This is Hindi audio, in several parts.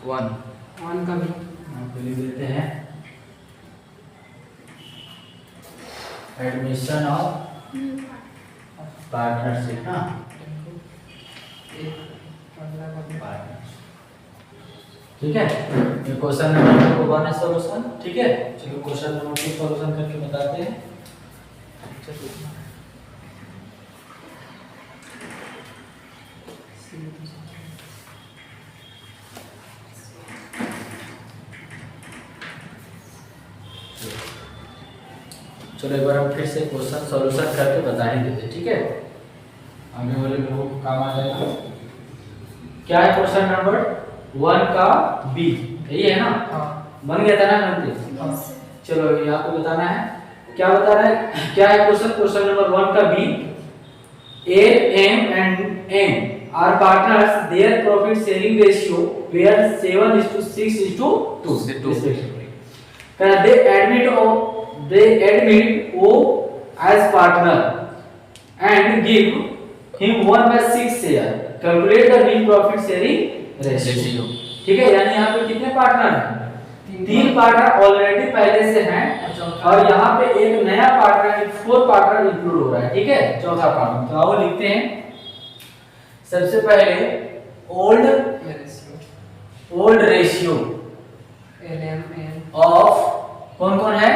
1 का भी आपको लिख देते हैं एडमिशन ऑफ पार्टनरशिप ना, ठीक है। ये क्वेश्चन नंबर 1 है सॉल्यूशन, ठीक है। चलो क्वेश्चन नंबर 2 सॉल्यूशन करके बताते हैं। चलो एक बार हम फिर से क्वेश्चन सॉल्यूशन करके बता ही देते, ठीक है। आगे वाले लोगों को काम आ जाएगा। क्या है क्वेश्चन नंबर 1 का बी, यही है ना? हाँ। बन गया था ना हमने? चलो ये आपको बताना है, क्या बता रहा है, क्या है क्वेश्चन नंबर 1 का B. A, M and N are partners. Their profit sharing ratio were 7:6:2 respectively. They admit O as partner and give him 1/6 share. Calculate the mean profit sharing ratio. ठीक है, यानी यहाँ पे कितने पार्टनर हैं? 3 पार्टनर ऑलरेडी पहले से हैं और यहाँ पे एक नया पार्टनर, 4 पार्टनर इंक्लूड हो रहा है, ठीक है, चौथा पार्टनर। तो आओ लिखते हैं सबसे पहले ओल्ड रेशियो ऑफ कौन कौन है?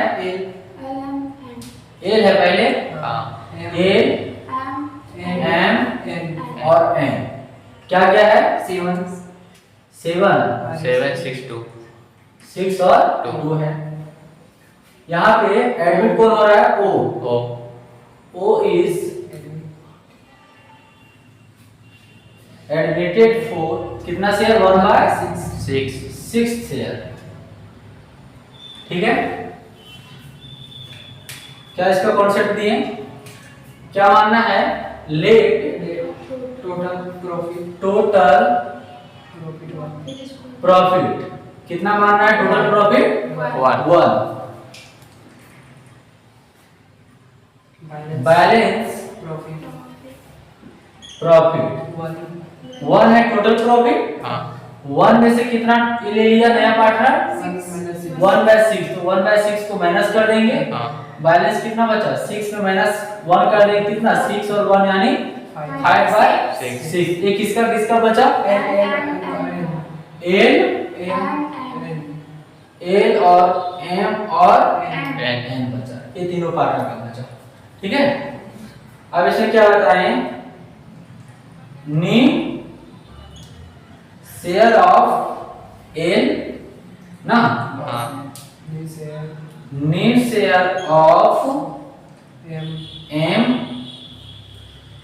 एल है पहले, एल एम और एन। क्या क्या है? 7 6 और 2 है। यहाँ पे एडमिट कौन हो रहा है? O is admitted for कितना शेयर? 1/6 शेयर, ठीक है। क्या इसका कॉन्सेप्ट दिए? क्या मानना है? लेट टोटल प्रॉफिट कितना मानना है? टोटल प्रॉफिट 1 बैलेंस प्रॉफिट 1 है टोटल प्रॉफिट। 1 में से कितना ले लिया नया पार्टनर? 1/6, तो 1/6 को माइनस कर देंगे। बैलेंस कितना बचा? 6 में -1 कर देंगे, कितना? 6 और 1 यानी 5/6। ये किसका बचा? एल और एम और एन बचा, ये तीनों पार्टनर का बचा, ठीक है। अब इसमें क्या बताएं? नी शेयर ऑफ एल ना, नी शेयर ऑफ एम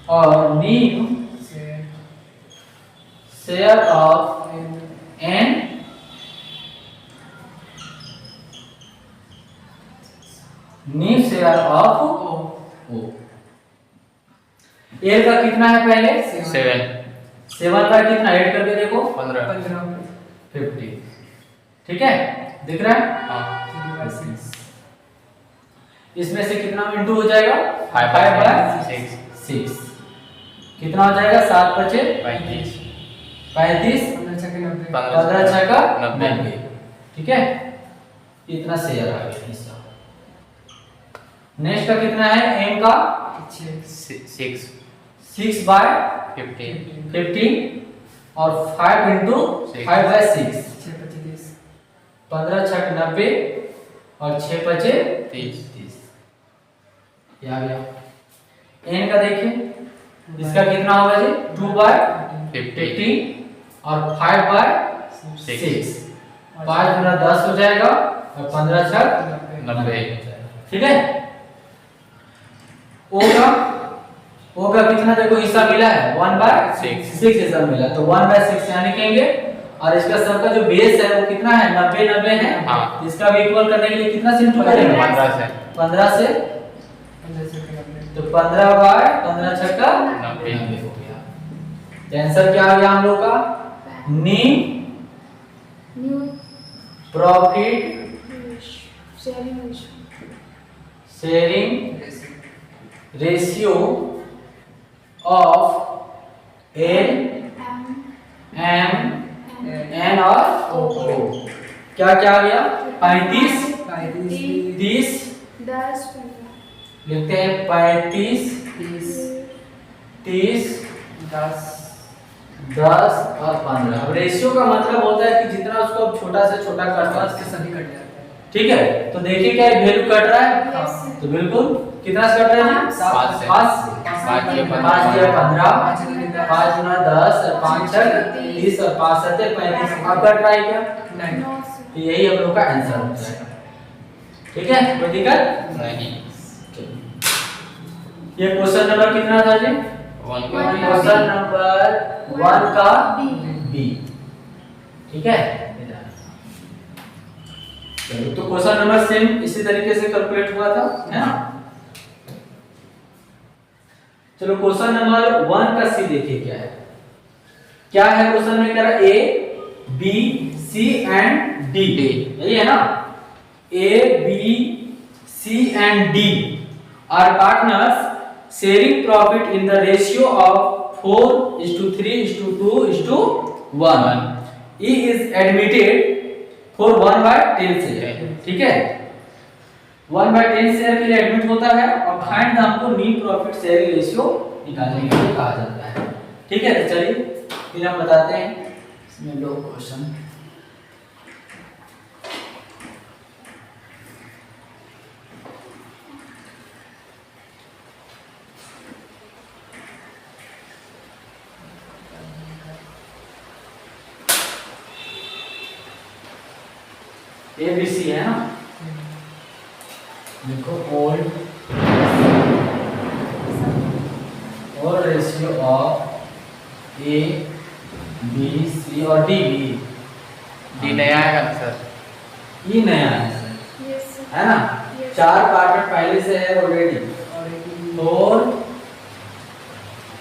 और new share of N new share of O. L का कितना है पहले? 7 का कितना ऐड करके देखो? 50, ठीक है, दिख रहा है? इसमें से कितना इंटू हो जाएगा? 5/6 कितना हो जाएगा? 7 बचे 35, 15 6 का 90, ठीक है। इतना शेयर आ गया हिस्सा। नेक्स्ट का कितना है? एम का 6/50 और 5 इंटू 5/6 15 6 90 और 6 बचे 30। ये आ गया। एन का देखिए, इसका कितना होगा जी? 2/50 और 5/6 5 गुना 10 हो जाएगा और 15 6 90, ठीक है। ओ का कितना देखो हिस्सा मिला है? 1/6 हिस्सा मिला, तो 1/6 यहाँ लिखेंगे। और इसका सबका जो बेस है वो कितना है? 90 है। इसका भी इक्वल करने के लिए कितना से इंटू करेंगे? 15 से, तो 15/15 6 का 90 हो गया। आंसर क्या आ गया हम लोग का? New profit sharing ratio of L M N और ओ। क्या क्या आ गया? 35 30 10 लिखते हैं 35 30 10 और 15। अब रेशियो का मतलब होता है कि जितना उसको आप छोटा से छोटा करते हैं उसके सभी कट जाते हैं। ठीक है। तो देखिए क्या वैल्यू कट रहा है, Yes. तो बिल्कुल कितना से कट रहा है? 5 से 5 5 के 5 दिया 15 5 गुना 5 गुना 10 और 5 6 30 और 5 7 35। अब कट रहा है क्या? तो यही हम लोग का आंसर होता है। ठीक है, कोई दिक्कत नहीं। ये क्वेश्चन नंबर कितना था जी? 1 क्वेश्चन नंबर 1 का बी। ठीक है, चलो तो क्वेश्चन नंबर सेम इसी तरीके से कैलकुलेट हुआ था, है ना। चलो क्वेश्चन नंबर 1 का सी देखिए क्या है। क्या है क्वेश्चन में? कह रहा A B C and D, यही है ना। A B C and D are partners sharing profit in the ratio of 4:3:2:1. E is admitted for 1/10 share। ठीक है, 1/10 शेयर के लिए एडमिट होता है और फाइंड द हमको नीट प्रॉफिट शेयरिंग रेशियो निकालने के लिए कहा जाता है। ठीक है, तो चलिए फिर हम बताते हैं इसमें दो क्वेश्चन। ABC है ना, देखो ओल्ड और ratio of A B C और डी बी। डी नया है सर, ये नया है सर, Yes. है ना। Yes. 4 पार्टनर पहले से है ऑलरेडी, 4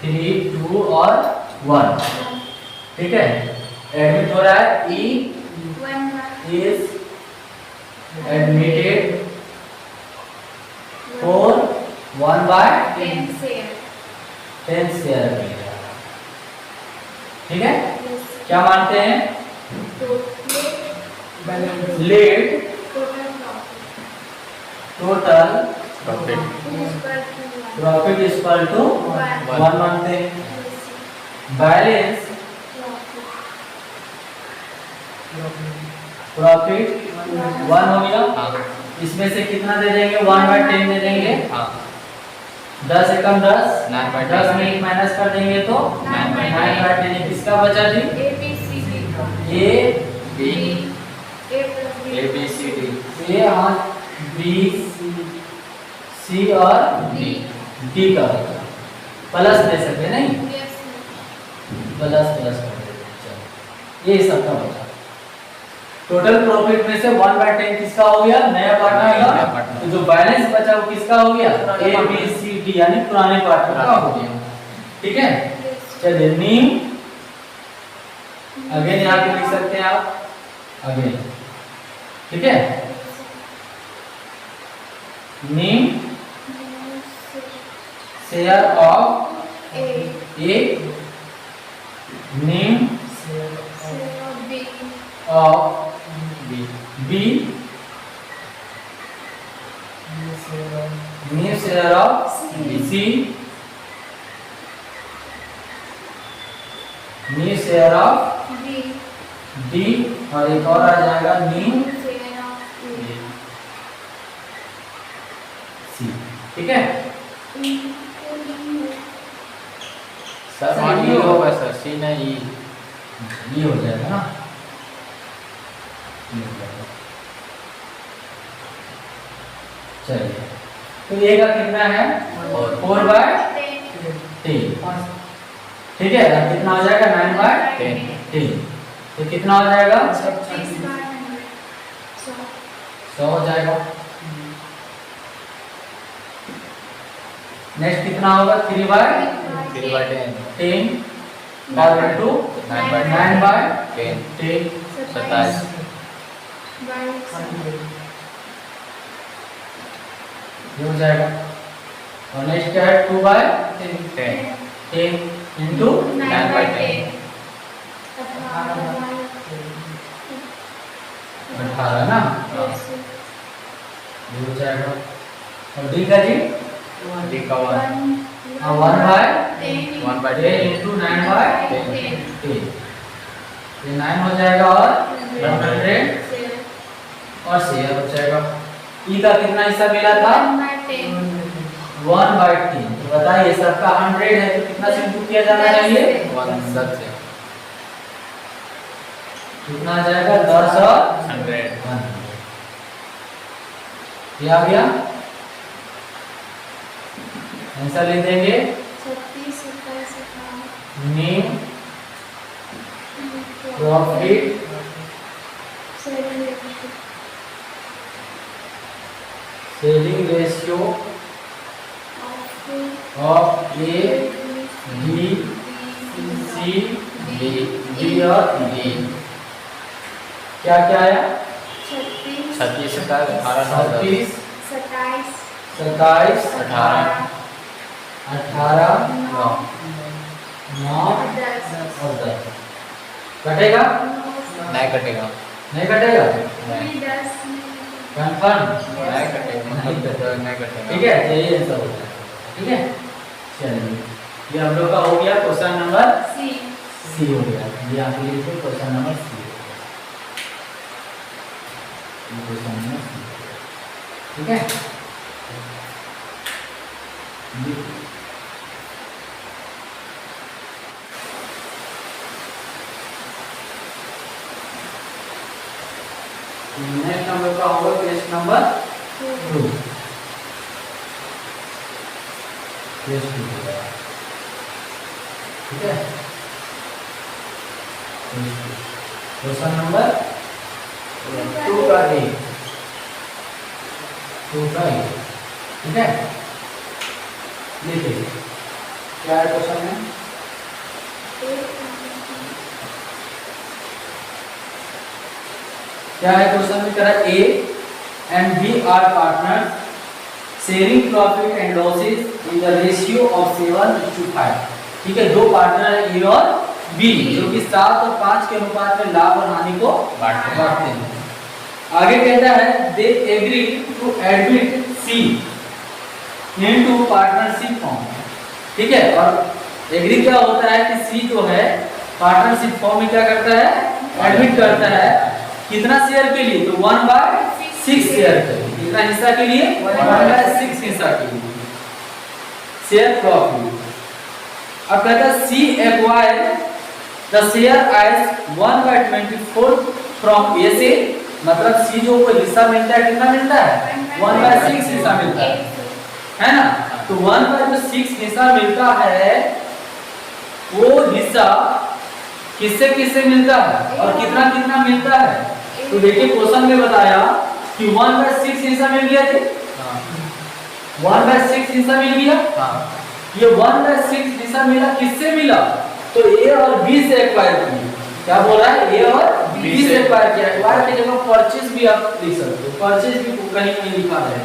3 2 और 1। ठीक है, एडमिट हो रहा है। E is admitted for 1/10 share. ठीक है, क्या मानते हैं? Let total profit is equal to 1 मानते हैं। बैलेंस प्रॉफिट 1 हो गया। हाँ इसमें से कितना दे देंगे? 1/10 दे देंगे। हाँ 10 एकम 10, 9/10 10 में 1 माइनस कर देंगे तो 9/10। किसका बचा जी? A B A B C D A और बी सी और डी डी का बचा। प्लस दे सकते हैं नहीं, प्लस कर देते हैं। चलो, ये सबका बचा। टोटल प्रॉफिट में से 1/10 किसका हो गया? नया पार्टनर नया का। पार्टनर। तो जो बैलेंस बचा वो किसका हो गया? ए बी सी डी यानी पुराने पार्टनर का हो गया। ठीक है, चलिए नीम अगेन यहाँ पे लिख सकते हैं आप अगेन। ठीक है, new share of A, new of B, new share of C, new share of D और एक और आ जाएगा नीम सी। ठीक है, सर ये होगा सर, सी नहीं ये हो जाएगा ना। ये हो जाएगा। चलिए, तो ये का कितना है? 4/10। ठीक है, अब कितना हो जाएगा? 9/10। तो कितना हो जाएगा? 100 हो जाएगा। नेक्स्ट कितना होगा? 3/10 और इनटू 9/10 27 ये हो जाएगा। और नेक्स्ट क्या है? 2/10 इनटू 9/10 18 18 ना, ये हो जाएगा। और डी का जी डी का 1 1 बाय 1 बाय 10 इंटू 9 बाय 10, ये 9 हो जाएगा और 100 और शेयर हो जाएगा। ई का कितना हिस्सा मिला था 1 बाय 10। तो बताइए सबका 100 है तो कितना से इंटू किया जाना चाहिए 1 10 से कितना आ जाएगा 10 और 100 ये आ गया। आंसर लिख देंगे new profit selling ratio of A B C D और ई। क्या क्या आया 36 का 18 9 10 27 18 18 9 9 और 10 कटेगा नहीं कटेगा नहीं कटेगा नहीं कंफर्म नहीं कटेगा नहीं कटेगा ठीक है यही आंसर होता है। ठीक है चलिए ये हम लोग का हो गया क्वेश्चन नंबर सी हो गया। ये आप लिखिए question number C question number C ठीक है। नेक्स्ट नंबर का होगा क्वेश्चन नंबर 2 ठीक है। क्वेश्चन नंबर 2 का ए 2 का ए ठीक है। देखिए क्या है क्वेश्चन में क्या है क्वेश्चन में करा A and B are partners sharing profit and losses in the ratio of 7:5। ठीक है दो पार्टनर है ए और बी जो कि 7 और 5 के अनुपात में लाभ और हानि को बांटते हैं। आगे कहता है they agree to admit C into partnership firm. ठीक है और एग्री क्या होता है कि सी जो है पार्टनरशिप फॉर्म में क्या करता है एडमिट करता है कितना शेयर के लिए तो 1/6 शेयर के लिए। कितना हिस्सा के लिए 1/6 हिस्सा के लिए शेयर प्रॉफिट। अब कहता है C acquire the share as 1/24 from A से मतलब सी जो को हिस्सा मिलता है कितना मिलता है 1/6 हिस्सा मिलता है ना। तो 1/6 हिस्सा मिलता है वो हिस्सा किससे किससे मिलता है और कितना कितना मिलता है। तो देखिए क्वेश्चन में बताया कि 1/6 हिस्सा मिल गया थे 1/6 हिस्सा मिल गया। ये 1/6 हिस्सा मिला किससे मिला तो ए और बी से एक्वायर किया। क्या बोल रहा है ए और बी से एक्वायर किया। एक्वायर की जगह परचेज भी आप लिख सकते हो परचेज भी कहीं कहीं लिखा है।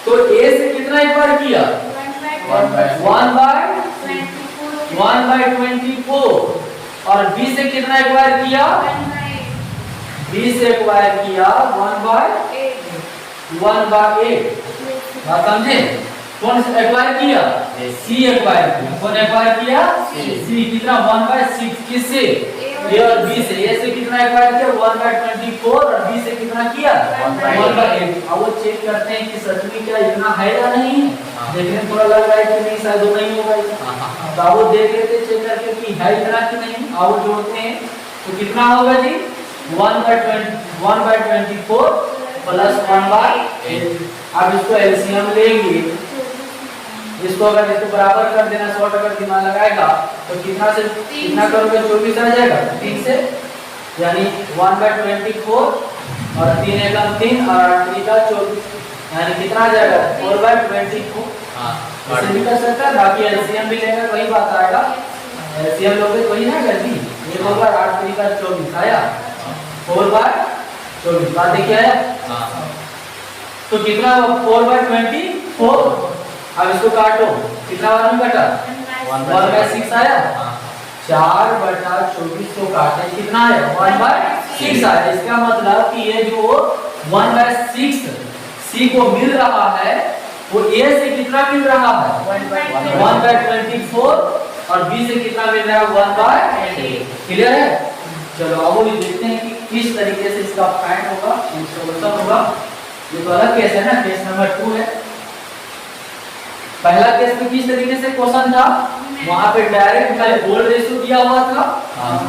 तो ए से कितना एक्वायर किया 1/24 और बी से कितना एक्वायर किया बी से एक्वायर किया 1/8। बात समझे कौन से एक्वायर किया सी एक्वायर किया। कौन एक्वायर किया सी कितना 1/6 किससे ए और बी से। ए से कितना एक्वायर किया 1/24 और बी से कितना किया 1/8। अब वो चेक करते हैं कि सच में क्या इतना है या नहीं है। देखने में थोड़ा लग रहा है कि नहीं शायद वो नहीं होगा तो वो देख लेते चेक करके कि है इतना कि नहीं। अब जोड़ते हैं तो कितना होगा जी 1/24 प्लस 1/8। अब इसको एलसीएम लेंगे इसको अगर इसको बराबर कर देना शॉर्ट अगर दिमाग लगाएगा तो कितना से कितना करोगे 24 आ जाएगा 3 से यानी 1/24 और 3 एकम 3 और 8 का 24 यानी कितना आ जाएगा 4/24। ऐसे भी कर सकता है बाकी एलसीएम भी लेंगे वही बात आएगा। एलसीएम लोगे वही ना गलती ये होगा 8 का 24 आया 4/24 बात देखिए आया। तो कितना 4/24 अब इसको काटो कितना बार में कटा 1/6 आया 4/24 को काटे कितना आया 1/6 6 आया। इसका मतलब कि ये जो 1/6 सी को मिल रहा है वो ए से कितना मिल रहा है 1/24 और बी से कितना मिल रहा है 1/8। क्लियर है? चलो अब वो देखते हैं कि किस तरीके से इसका फाइंड होगा, सॉल्यूशन होगा। ये तो अलग केस है ना, केस नंबर 2 है। पहला केस में किस तरीके से क्वेश्चन था, वहां पे डायरेक्ट खाली गोल्ड रेशियो दिया हुआ था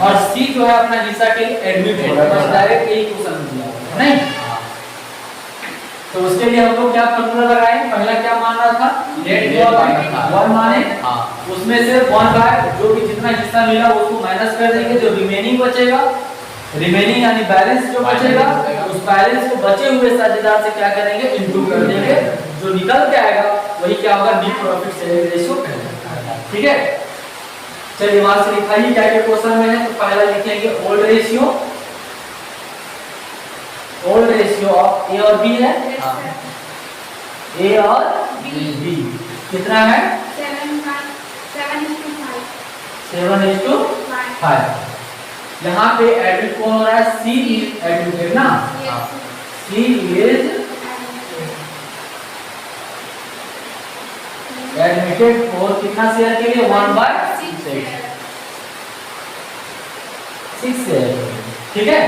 और सी जो है अपना हिस्सा के लिए एडमिट हो रहा है, डायरेक्ट यही क्वेश्चन दिया हुआ है नहीं। तो उसके लिए हम लोग क्या फॉर्मूला लगाए, पहला क्या मान रहा था नेट प्रॉफिट 1 माने, उसमें से 1 बाय जो भी जितना हिस्सा मिला उसको माइनस कर देंगे, जो रिमेनिंग बचेगा, रिमेनिंग यानी बैलेंस जो बचेगा उस बैलेंस को बचे हुए साझेदार से क्या करेंगे इनटू कर देंगे, जो निकल के आएगा वही क्या होगा नेट प्रॉफिट शेयरिंग रेशियो कहलाएगा। ठीक है, चलिए वहां से लिखाइए क्या क्या क्वेश्चन में है। तो पहला लिखेंगे ओल्ड रेशियो ऑफ ए और बी है, ए और बी कितना है 7:5। यहाँ पे एडमिट कौन हो रहा है, सी इज एडमिटेड ना, सी इज एडमिटेड और कितना शेयर के लिए 1/6 शेयर। ठीक है,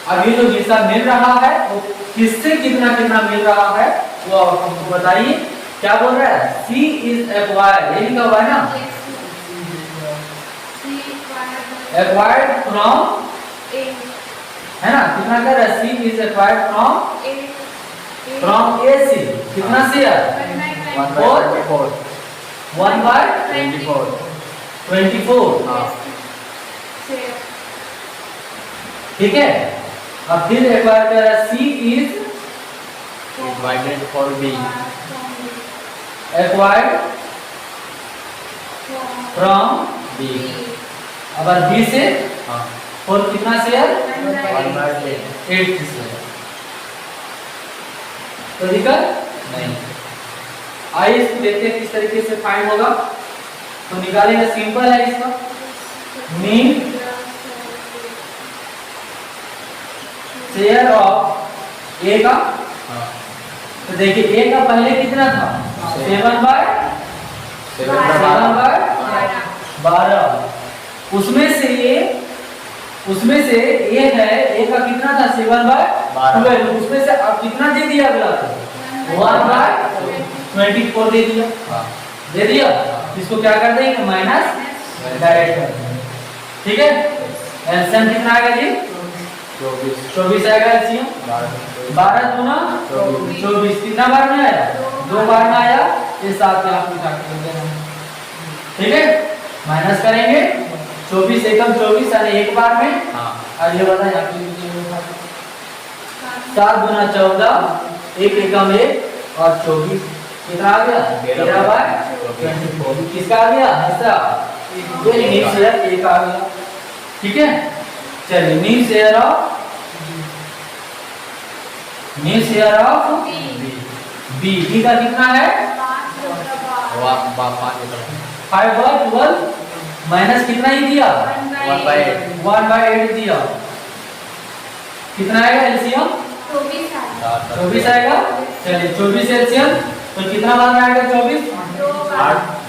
अब ये जो हिस्सा मिल रहा है वो किससे कितना कितना मिल रहा है वो हमको बताइए। क्या बोल रहा है, सी इज एक्वायर्ड, ये लिखा हुआ है ना, एक्वायर्ड फ्रॉम है ना, कितना कर रहा है, सी इज एक्वायर्ड फ्रॉम ए सी, कितना शेयर 1/24। ठीक है, अब फिर एक्वायर कर रहा है, C is divided for B, acquired from B, अब बी से और कितना शेयर 1/8 शेयर। तो दिक्कत नहीं। आइए इसको देखते हैं किस तरीके से फाइंड होगा। तो निकालेंगे, सिंपल है इसका मीन शेयर ऑफ ए का। तो देखिए ए का पहले कितना था 7/12, उसमें से ए है, ए का कितना था 7/12, उसमें से अब कितना दे दिया अगला था 1/24 दे दिया। इसको क्या कर देंगे माइनस डायरेक्ट कर देंगे। ठीक है, एलसीएम कितना आएगा जी 24 आएगा एलसीएम, 12 दूना 24, कितना बार में आया 2 बार में आया, ये 7 यहाँ पे काट देंगे। ठीक है, माइनस करेंगे 24 एकम 24 यानी एक बार में, और ये वाला यहाँ पे 7 दूना 14, 1 एकम 1 और 24 कितना आ गया 13/24। किसका आ गया हिस्सा, ये मीन शेयर ए का आ गया। ठीक है, चलिए मीन शेयर ऑफ बी का कितना है 5/12 माइनस कितना ही दिया 1/8 दिया, कितना आएगा एलसीएम 24 आएगा। चलिए 24 एलसीएम तो कितना बार में आएगा 24,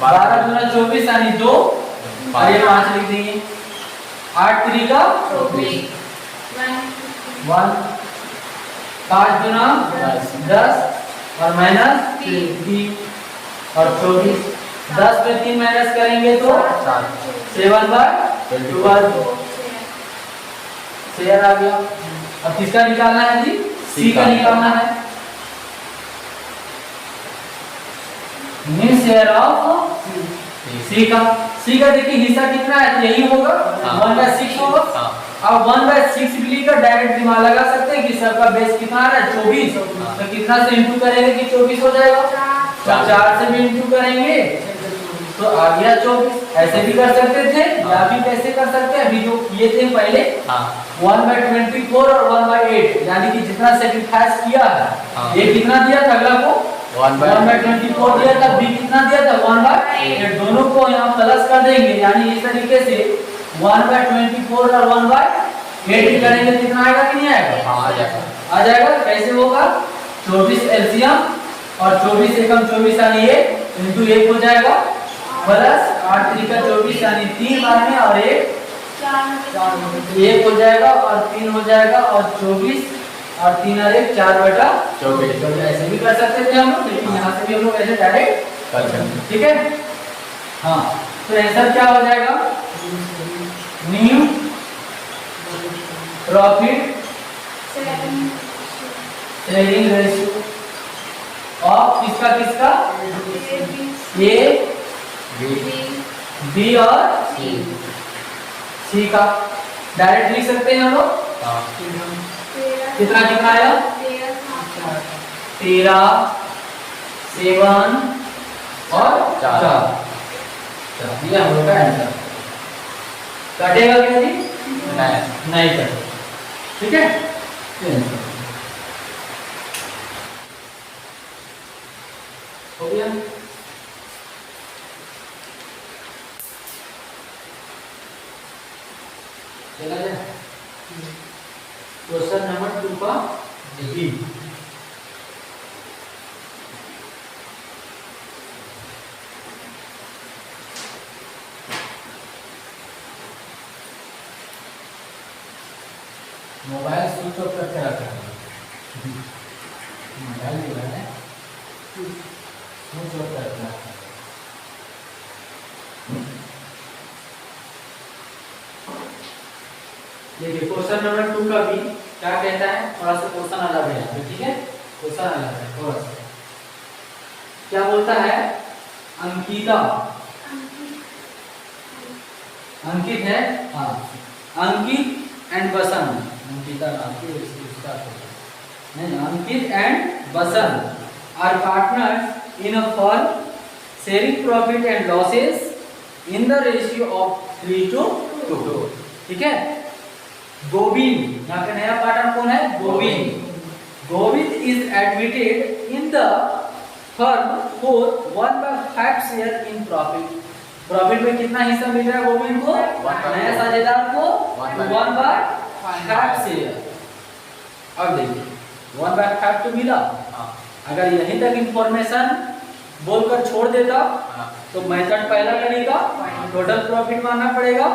12 दूना 24 यानी 2 और ये 5 लिख देंगे, 8 3 का 1, 5 दूना 10 और माइनस 3 और 24, 10 में 3 माइनस करेंगे तो 7/12 शेयर आ गया। अब किसका निकालना है जी, सी का निकालना है। मीन शेयर ऑफ सी का देखिए हिस्सा कितना है, यही होगा 1/6 होगा। अब 1/6 भी लिखकर डायरेक्ट दिमाग लगा सकते हैं कि सबका बेस कितना आ रहा है 24, तो कितना से इंटू करेंगे कि 24 हो जाएगा, 4 से भी इंटू करेंगे तो आ गया 24। ऐसे भी कर सकते थे या भी कैसे कर सकते हैं, अभी जो किए थे पहले 1/24 और 1/8 यानी कि जितना सेक्रीफाइस किया है ये कितना दिया था अगला को 1/24 दिया था, बी कितना दिया था 1/8, दोनों को यहाँ प्लस कर देंगे यानी इस तरीके से 1/24 और 8 करेंगे तो कितना आएगा कि नहीं आएगा? हाँ, आ जाएगा। आ जाएगा। कैसे होगा? 24 एलसीएम और 24 एकम 24 यानी 1 इंटू 1 हो जाएगा प्लस 8 3 का 24 यानी 3 बार में और 1 1 हो जाएगा और 3 हो जाएगा और 24 और 3 और 1 4/24। तो ऐसे भी कर सकते थे हम लोग, लेकिन यहाँ से भी हम लोग ऐसे डायरेक्ट कर सकते। ठीक है। हाँ, तो आंसर क्या हो जाएगा? New profit sharing ratio of किसका किसका? ए, बी और सी का। डायरेक्ट लिख सकते हैं हम लोग। कितना कितना आया? 13 7 और 4। ये हम लोग का आंसर। कटेगा क्या जी? नहीं कटेगा। ठीक है, ये आंसर हो गया। चला जाए क्वेश्चन नंबर 2 का बी। मोबाइल स्विच ऑफ करके रखा है। मोबाइल जो है स्विच ऑफ करके रखा है। देखिए क्वेश्चन नंबर 2 का भी क्या कहता है? थोड़ा सा क्वेश्चन अलग है यहाँ पे, ठीक है। क्वेश्चन अलग है थोड़ा सा। क्या बोलता है? अंकिता, अंकित है, हाँ, अंकित एंड बसंत, अंकिता नाम की उसका नहीं, Ankit and Basant are partners in a firm sharing profit and losses in the ratio of 3:2। ठीक है। गोविंद, यहाँ पे नया पार्टनर कौन है? Govind. Govind is admitted in the firm for 1/5 share in profit. Profit में कितना हिस्सा मिल रहा है गोविंद को? नया साझेदार को 1/5 शेयर। अब देखिए 1/5 तो मिला। अगर यहीं तक इंफॉर्मेशन बोलकर छोड़ देता तो मेथड पहला करेगा, टोटल प्रॉफिट मानना पड़ेगा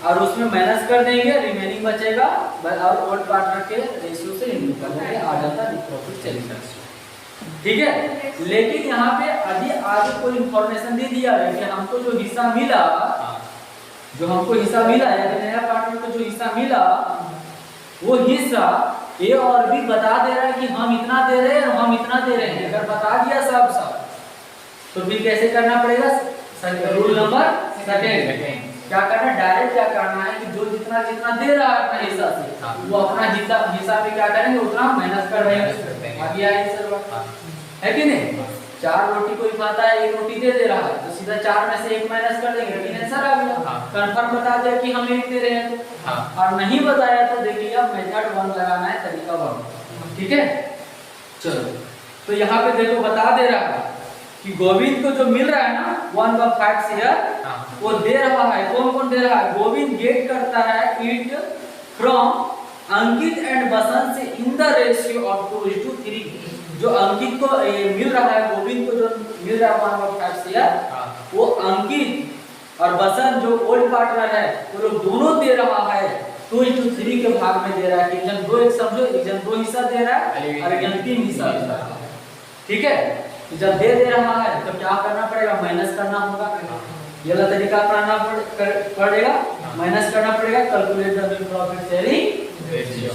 और उसमें माइनस कर देंगे, रिमेनिंग बचेगा और ओल्ड पार्टनर के रेशियो से इनटू कर देंगे, आ जाता नेट प्रॉफिट शेयरिंग रेशियो। ठीक है। लेकिन यहाँ पे अभी आगे कोई इंफॉर्मेशन दे दिया है कि हमको जो हिस्सा मिला, जो हमको हिस्सा मिला या नया पार्टनर को जो हिस्सा मिला, वो हिस्सा ए और बी बता दे रहा है कि हम इतना दे रहे हैं और हम इतना दे रहे हैं। अगर बता दिया सब तो फिर कैसे करना पड़ेगा? रूल नंबर सेकंड क्या करना? डायरेक्ट क्या करना है कि जो जितना जितना दे रहा है अपना हिस्सा से, वो अपना हिस्सा पे क्या करेंगे? उतना मेहनत कर रहे हैं। आगे आए सर, है कि नहीं? 4 रोटी कोई खाता है, 1 रोटी दे रहा है तो सीधा 4 में से 1 माइनस कर देंगे, लेकिन आंसर आ गया। कंफर्म बता दिया कि हम 1 दे रहे हैं तो, और नहीं बताया तो देखिए अब मेथड 1 लगाना है, तरीका 1। ठीक है। चलो, तो यहाँ पे देखो बता दे रहा है कि गोविंद को जो मिल रहा है ना 1/5 शेयर, वो दे रहा है। कौन कौन दे रहा है? गोविंद गेट करता है it from Ankit and Basant से इन द रेशियो ऑफ 2:3। जो अंकित को मिल रहा है, गोविंद को जो मिल रहा है 1/5 शेयर, वो अंकित और बसंत जो ओल्ड पार्टनर है, वो लोग दोनों दे रहा है 2:3 के भाग में दे रहा है। कि जन 2 एक समझो, एक जन 2 हिस्सा दे रहा है और एक जन 3 हिस्सा दे रहा है। ठीक है। जब दे रहा है तो क्या करना पड़ेगा? माइनस करना होगा। ये वाला तरीका अपनाना पड़ेगा, माइनस करना पड़ेगा। Calculate the profit sharing ratio.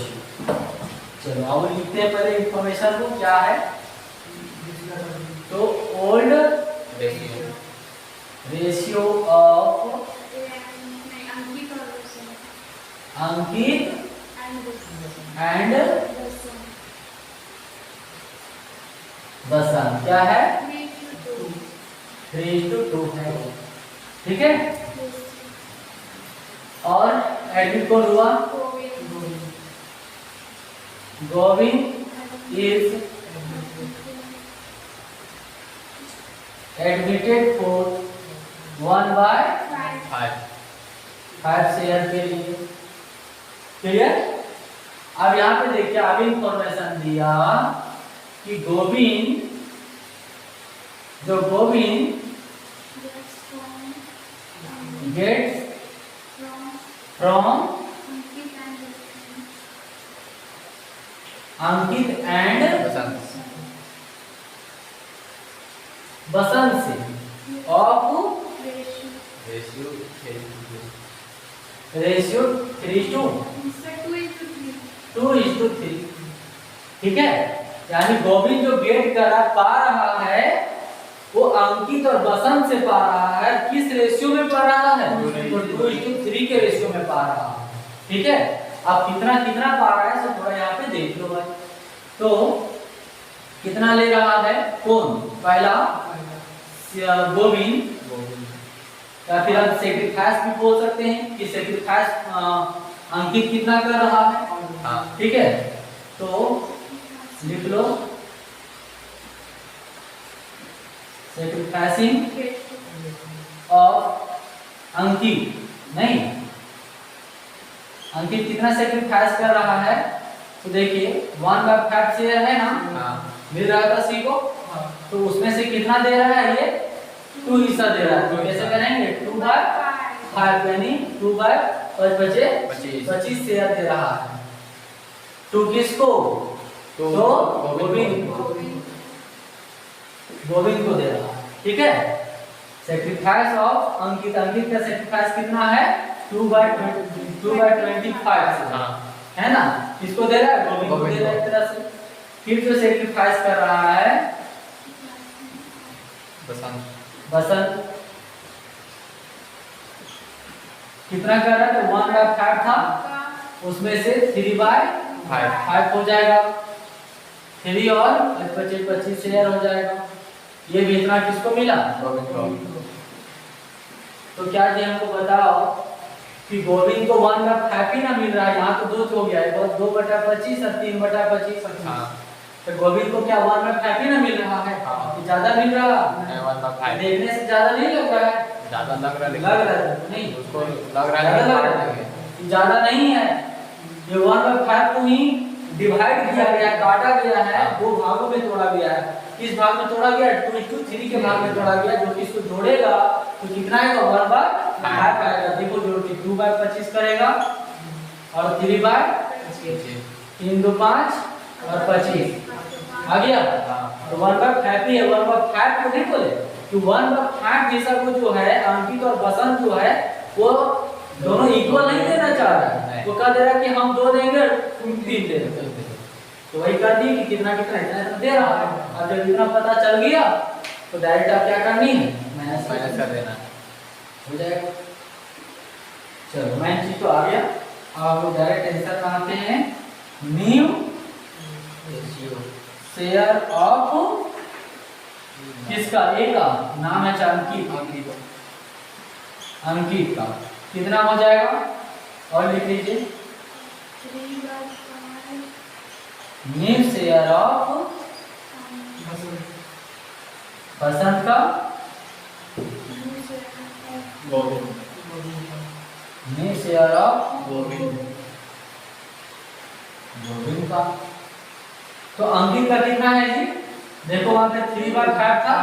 चलो अब लिखते हैं पहले इंफॉर्मेशन को क्या है। तो old ratio of Ankit and Basant क्या है? 3:2 है। ठीक है। और एडमिट कौन हुआ? Govind is admitted for 1/5 share के लिए। क्लियर? अब यहाँ पे देखिए अब इंफॉर्मेशन दिया कि Govind gets from Ankit and Basant से ऑफ रेशियो 3:2:3, ठीक है। यानी गोविंद जो गेट करा पा रहा है वो अंकित और बसंत से पा रहा है, किस रेशियो में पा रहा है? तो 2:3 के रेशियो में पा रहा है, ठीक है। अब कितना कितना पा रहा है सब थोड़ा यहाँ पे देख लो भाई। तो कितना ले रहा है कौन? पहला गोविंद, या फिर आप सेक्रीफाइस भी बोल सकते हैं कि सेक्रीफाइस अंकित कितना कर रहा है, ठीक है। तो लिख लो सेक्रीफाइसिंग ऑफ अंकित, नहीं अंकित कितना सेक्रीफाइस कर रहा है? तो देखिए 1/5 शेयर है ना, मिल रहा था सी को, तो उसमें से कितना दे रहा है? ये 2 हिस्सा दे रहा है। तो कैसे करेंगे? 2/5 यानी 2/5 25 शेयर दे रहा है। 2 किसको? तो गोविंद को दे रहा है, ठीक है। सेक्रीफाइस ऑफ अंकित, अंकित का सेक्रीफाइस कितना है? 2/25 है ना, किसको दे रहा है? गोविंद को दे रहा है एक तरह से। फिर जो सेक्रीफाइस कर रहा है बसंत, कितना कर रहा है? तो 1/5 था, उसमें से 3/5 हो जाएगा, 3 और 25 शेयर हो जाएगा। ये भी इतना किसको मिला? तो क्या जी हमको बताओ कि गोविंद को 1/5 ही ना मिल रहा है, यहाँ तो 2 हो गया है, 2/25 और 3/25। तो गोविंद को क्या 1/5 ही ना मिल रहा है? ज्यादा मिल रहा है, देखने से ज्यादा नहीं लग रहा है, ज्यादा लग रहा है नहीं, उसको लग रहा है ज्यादा नहीं है। ये 1/5 को ही डिवाइड किया गया, काटा गया है, 2 भागों में तोड़ा गया है। किस भाग में तोड़ा गया? 2:3 के भाग में तोड़ा गया, जो कि इसको जोड़ेगा तो कितना आएगा? 1/5 आएगा। देखो जोड़ के 2/25 करेगा और 3 2 5 और 25 आ गया। तो 1/5 ही है, 1/5 को नहीं बोले कि 1/5 जैसा को जो है अंकित और बसंत जो है वो दोनों इक्वल नहीं देना चाह रहा है, वो कह दे रहा है कि हम 2 देंगे तुम 3 दे दो। तो वही कर दी कि कितना कितना इतना दे रहा है। अब जब इतना पता चल गया तो डायरेक्ट आप क्या करनी है? माइनस कर देना हो जाएगा। चलो मेन चीज तो आ गया। अब हम डायरेक्ट आंसर बनाते हैं। न्यू शेयर ऑफ किसका? ए का नाम है अंकित, अंकित का कितना हो जाएगा? और लिख लीजिए न्यू शेयर ऑफ बसंत का, न्यू शेयर ऑफ गोविंद का। तो अंकित का कितना है जी? देखो वहां पे 3/5 था,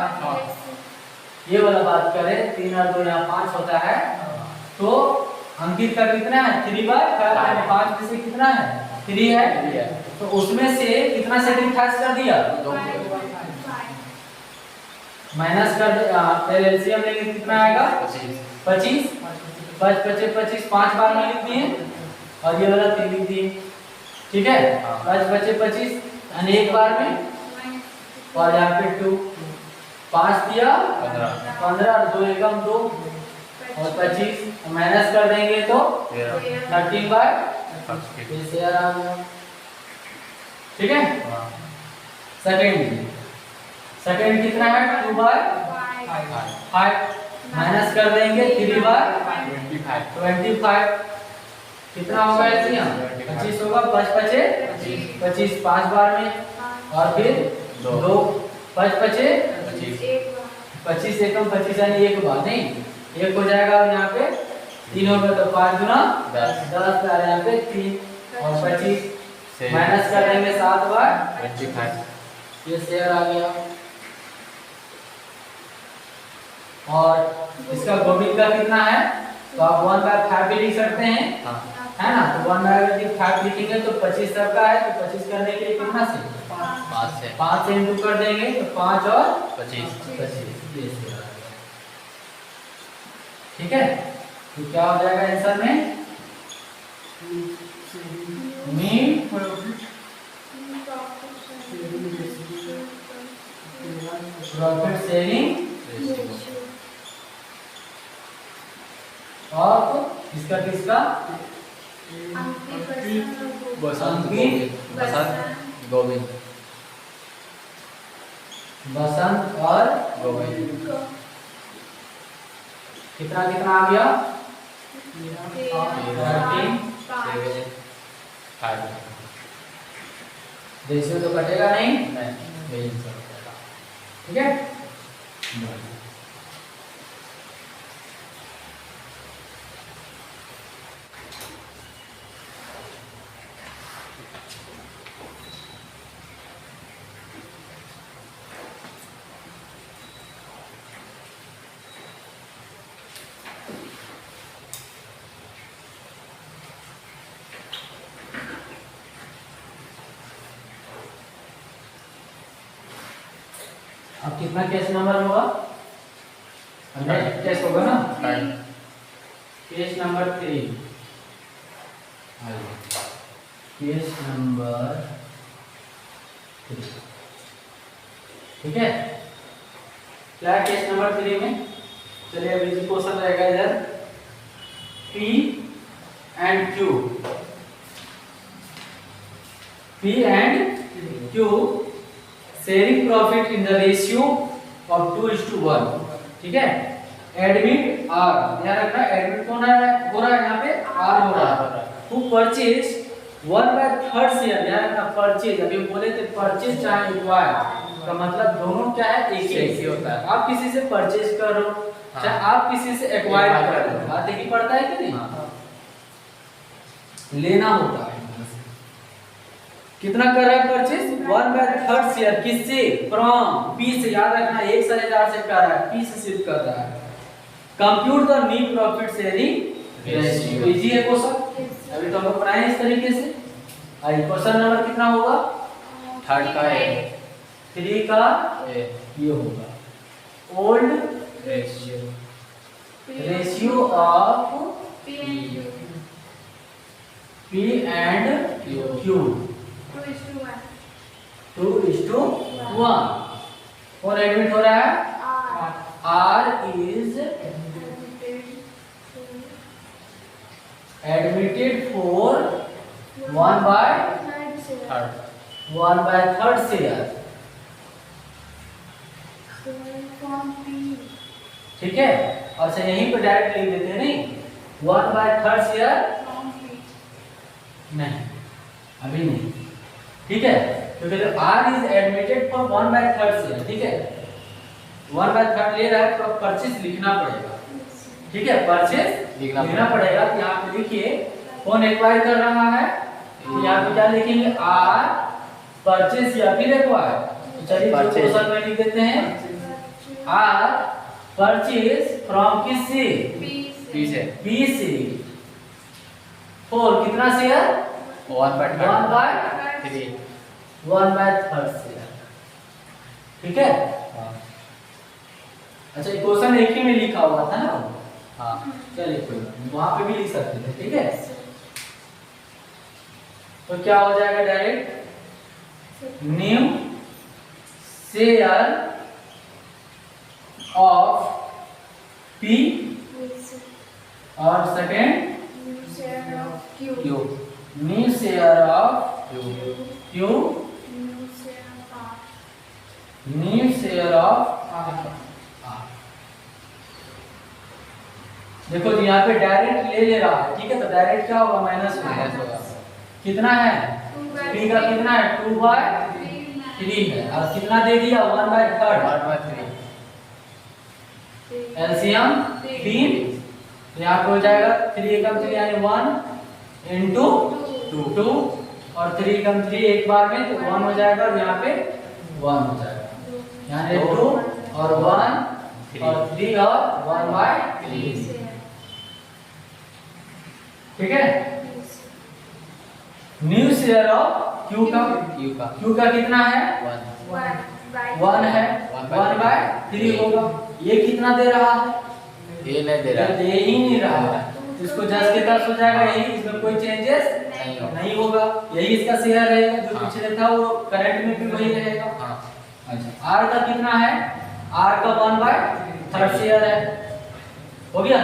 ये वाला बात करें 3 और 2 यहाँ 5 होता है, तो अंकित का कितना है? 3/5, 5 में से कितना है? 3 है, तो उसमें से कितना सेक्रीफाइस कर दिया? माइनस कर दे, पहले एलसीएम लेंगे कितना आएगा? 25, 5 बार में लिख दिए और ये वाला 3 लिख दिए, ठीक है। 5 यानी एक बार में, और यहाँ पे 2 5 दिया 15 और 2 एकम 2 और 25 माइनस कर देंगे तो 13/5 शेयर आ गया, ठीक है। सेकंड कितना है? 2/5 माइनस कर देंगे 3/25 कितना होगा? इसमें 25 होगा, 25 5 बार में और फिर 2 25 एकम 25 यानी एक बार नहीं, एक हो जाएगा और यहाँ पे 3 हो गया तो 5 गुना 10 10 आ रहा है यहाँ पे 3 और 25 से माइनस कर देंगे 7 बार 25 ये शेयर आ गया। और इसका गोविंद का कितना है तो आप 1/5 भी लिख सकते हैं हाँ है ना। तो 1/5 लिखेंगे तो 25 सबका है तो 25 करने के लिए कितना से 5 से इंटू कर देंगे तो 5 और 25 25 ठीक है। तो क्या हो जाएगा आंसर में मीन प्रॉफिट शेयरिंग और इसका किसका गोविंद बसंत और गोविंद कितना कितना आ गया 13 रेशियो तो कटेगा नहीं नहीं ठीक है। अब कितना केस नंबर होगा केस होगा ना केस नंबर 3 केस नंबर 3 ठीक है। क्या है केस नंबर 3 में चलिए अब इजी क्वेश्चन रहेगा इधर P and Q sharing profit in the ratio of 2:1 ठीक है। एडमिट आर ध्यान रखना एडमिट कौन है हो रहा है यहाँ पे आर हो रहा है टू परचेज 1/3 शेयर ध्यान रखना परचेज अभी बोले थे परचेज चाहे एक्वायर का मतलब दोनों क्या है एक ही होता है। आप किसी से परचेज कर रहे हो चाहे आप किसी से एक्वायर कर रहे हो बात एक ही पड़ता है कि नहीं लेना होता है। कितना कर रहा है परचेज 1/3 शेयर किससे फ्रॉम पी से याद रखना 1000 से कर रहा है पी से शिफ्ट कर रहा है। Compute the net profit sharing ratio easy है क्वेश्चन अभी तो हम लोग पढ़ाए इस तरीके से। आई क्वेश्चन नंबर कितना होगा थर्ड का है 3 का ये होगा old ratio of P and Q 2:1 और एडमिट हो रहा है R is admitted for 1/3 share ठीक है। और अच्छा यहीं पे डायरेक्ट लिख देते हैं नहीं 1/3 शेयर नहीं अभी नहीं ठीक है क्योंकि तो R is admitted for 1/3 share ठीक है 1/3 ले रहा है तो परचेज लिखना पड़ेगा ठीक है परचेज लिखना पड़ेगा। तो यहाँ पे लिखिए कौन एक्वायर कर रहा है तो यहाँ पे क्या लिखेंगे R परचेज या फिर एक्वायर तो चलिए क्वेश्चन में लिख देते हैं R परचेज फ्रॉम किस से P से फोर कितना शेयर 1/3 शेयर ठीक है। अच्छा क्वेश्चन एक ही में लिखा हुआ था ना हाँ चलिए कोई वहां पे भी लिख सकते थे ठीक है। तो क्या हो जाएगा direct new share of P और second Q new share of Q new share of R देखो जी यहाँ पे डायरेक्ट ले रहा है ठीक है तो डायरेक्ट क्या होगा माइनस होगा कितना है P का कितना है 2/3 है और कितना दे दिया 1/3 एलसीएम 3 तो यहाँ पे हो जाएगा 3 एकम 3 यानी 1 इंटू 2 और 3 एकम 3 एक बार में तो 1 हो जाएगा और यहाँ पे 1 हो जाएगा, यहाँ 2 और 1 और 3 और 1/3। ठीक है। न्यू शेयर ऑफ क्यू का कितना है 1 है 1/3 होगा। ये कितना दे रहा है ये नहीं दे रहा, दे ही नहीं रहा है, इसको जस्ट के तस हो जाएगा, यही इसमें कोई चेंजेस नहीं होगा, यही इसका शेयर रहेगा जो पिछले था वो करंट में भी वही रहेगा। अच्छा आर का कितना है, आर का 1/3 शेयर है, हो गया।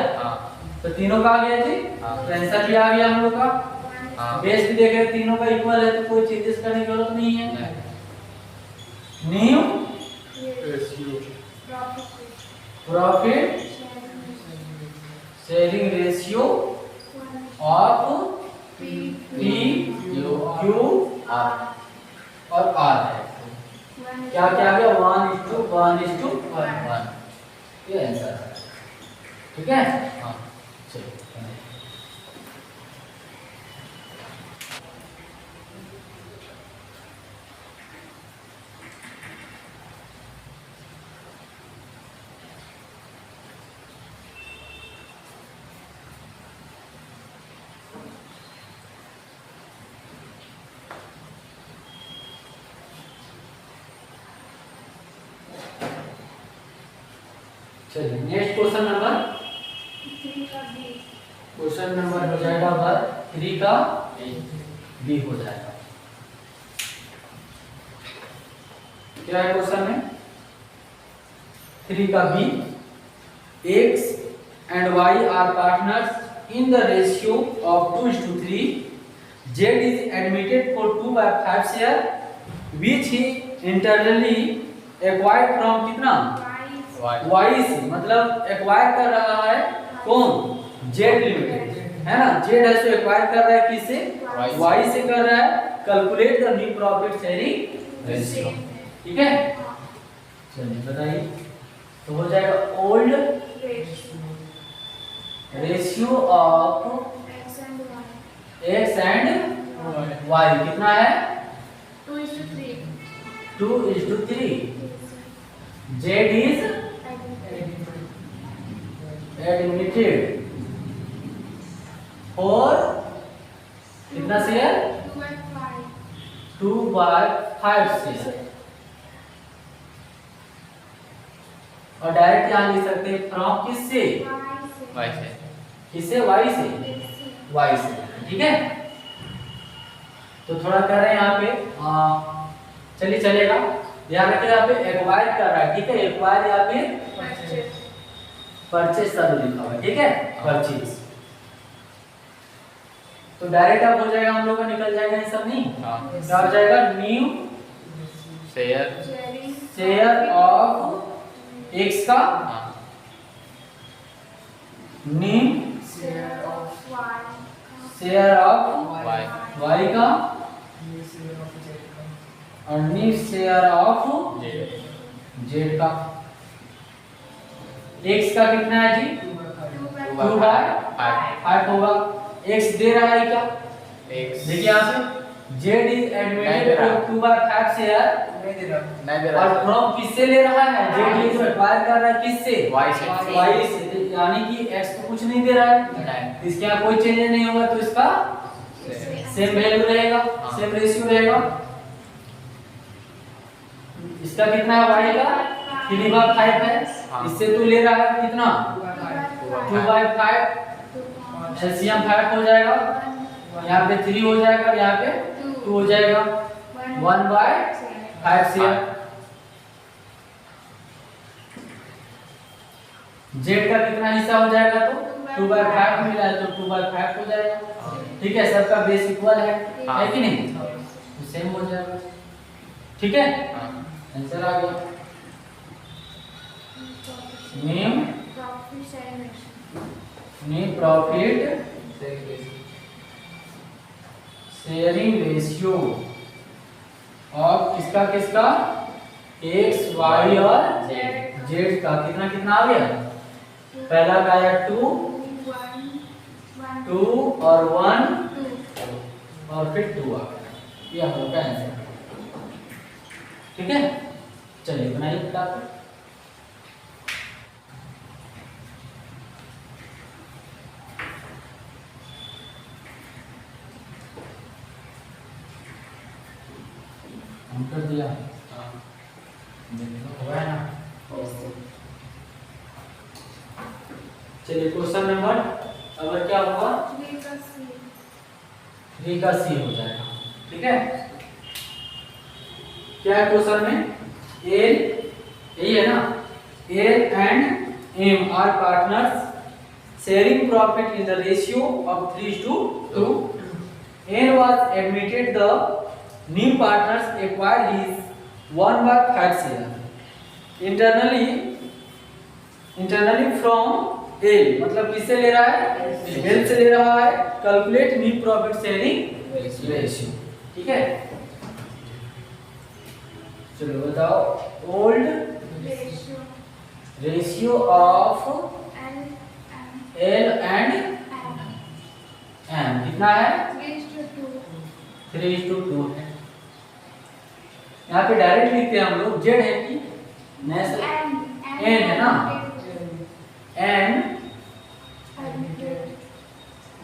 तो तीनों का आ गया जी, तो आंसर भी आ गया हम लोग का। बेस भी देखे तीनों का इक्वल है तो कोई चेंजेस करने की जरूरत नहीं है। New profit sharing ratio of P Q और आर है। क्या क्या गया 1:1:1 ये आंसर है। ठीक है। हाँ चलिए नेक्स्ट क्वेश्चन नंबर हो जाएगा 3 का बी हो जाएगा। क्या है क्वेश्चन में 3 का B, x and y are partners in the ratio of 2:3. Z is admitted for 2/5 share which he internally acquired from कितना y से, मतलब एक्वायर कर रहा है कौन जेड लिमिटेड है ना, जेड है सो एक्वायर कर रहा है किससे y से कर रहा है। Calculate the new profit sharing ratio. ठीक है चलिए बताइए, तो हो जाएगा old ratio of x and y कितना है 2:3। Z is admitted for कितना शेयर 2/5 शेयर। और डायरेक्ट यहाँ लिख सकते हैं फ्रॉम किससे y से, किससे y से। ठीक है तो थोड़ा कर रहे हैं यहाँ पे, चलिए चलेगा। ध्यान रखिए यहाँ पे एक्वायर कर रहा है, ठीक है, एक्वायर या फिर परचेज शब्द लिखा हुआ है, ठीक है परचेज। तो डायरेक्ट अब हो जाएगा हम लोग का, निकल जाएगा ये सब नहीं, क्या हो जाएगा न्यू शेयर ऑफ x का न्यू शेयर ऑफ y का और न्यू शेयर ऑफ z का। x का कितना है जी 2/5 होगा। x दे रहा है क्या देखिए यहाँ पे z is admitted for 2/5 share नहीं दे रहा, और फ्रॉम किससे ले रहा है z इज एक्वायर कर रहा है किससे y से, यानी कि x को कुछ नहीं दे रहा है, इसके यहाँ कोई चेंज नहीं होगा तो इसका सेम वैल्यू रहेगा, सेम रेशियो रहेगा। इसका कितना है y का 3/5 है, इससे तो ले रहा है कितना 2/5, एलसीएम 5 हो जाएगा, यहाँ पे 3 हो जाएगा, यहाँ पे 2 हो जाएगा, 1/5 शेयर। जेड का कितना हिस्सा हो जाएगा तो 2/5 मिला है तो 2/5 हो जाएगा। ठीक है सबका बेस इक्वल है कि नहीं, तो सेम हो जाएगा। ठीक है आंसर आ गया न्यू प्रॉफिट शेयरिंग रेशियो और किसका किसका x y और z का कितना कितना आ गया। पहला का आया 2 2 और 1 और फिर 2 आ गया। ये हम लोग का आंसर। ठीक है, चलिए बनाइए फटाफट। हम कर दिया, हुआ है ना। चलिए क्वेश्चन नंबर अगर क्या होगा, 3 का सी हो जाएगा। ठीक है, क्या है क्वेश्चन में, एल, यही है ना, L and M are partners sharing profit in the ratio of 3:2। N was admitted the new partners acquired his 1/5 share internally from L, मतलब किससे ले रहा है, एल से ले रहा है। Calculate new profit sharing ratio. ठीक है, चलो बताओ, old ratio of L and M कितना है, 3:2 है। यहाँ पे डायरेक्ट लिखते हैं हम लोग, जेड है कि एन है ना, एन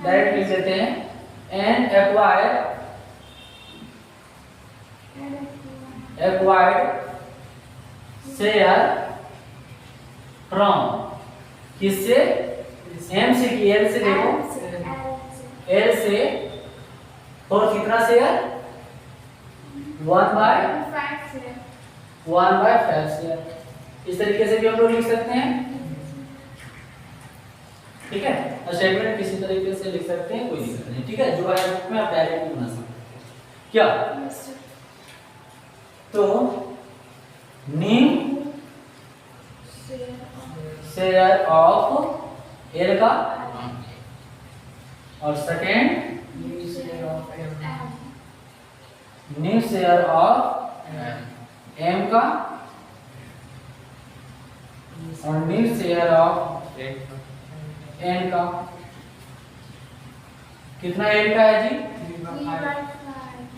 डायरेक्ट लिख देते हैं, एन एक्वायर्ड शेयर फ्रॉम, किससे, एम से कि एल से, देखो एल से, और कितना शेयर, 1/5 शेयर। इस तरीके से भी हम लोग लिख सकते हैं। ठीक है, स्टेटमेंट किसी तरीके से लिख सकते हैं, कोई दिक्कत नहीं। ठीक है, जो है बुक में आप डायरेक्ट भी बना सकते हैं। क्या, तो न्यू शेयर ऑफ एल का, और second new share of M का, और न्यू शेयर ऑफ एन का। कितना एल का है जी,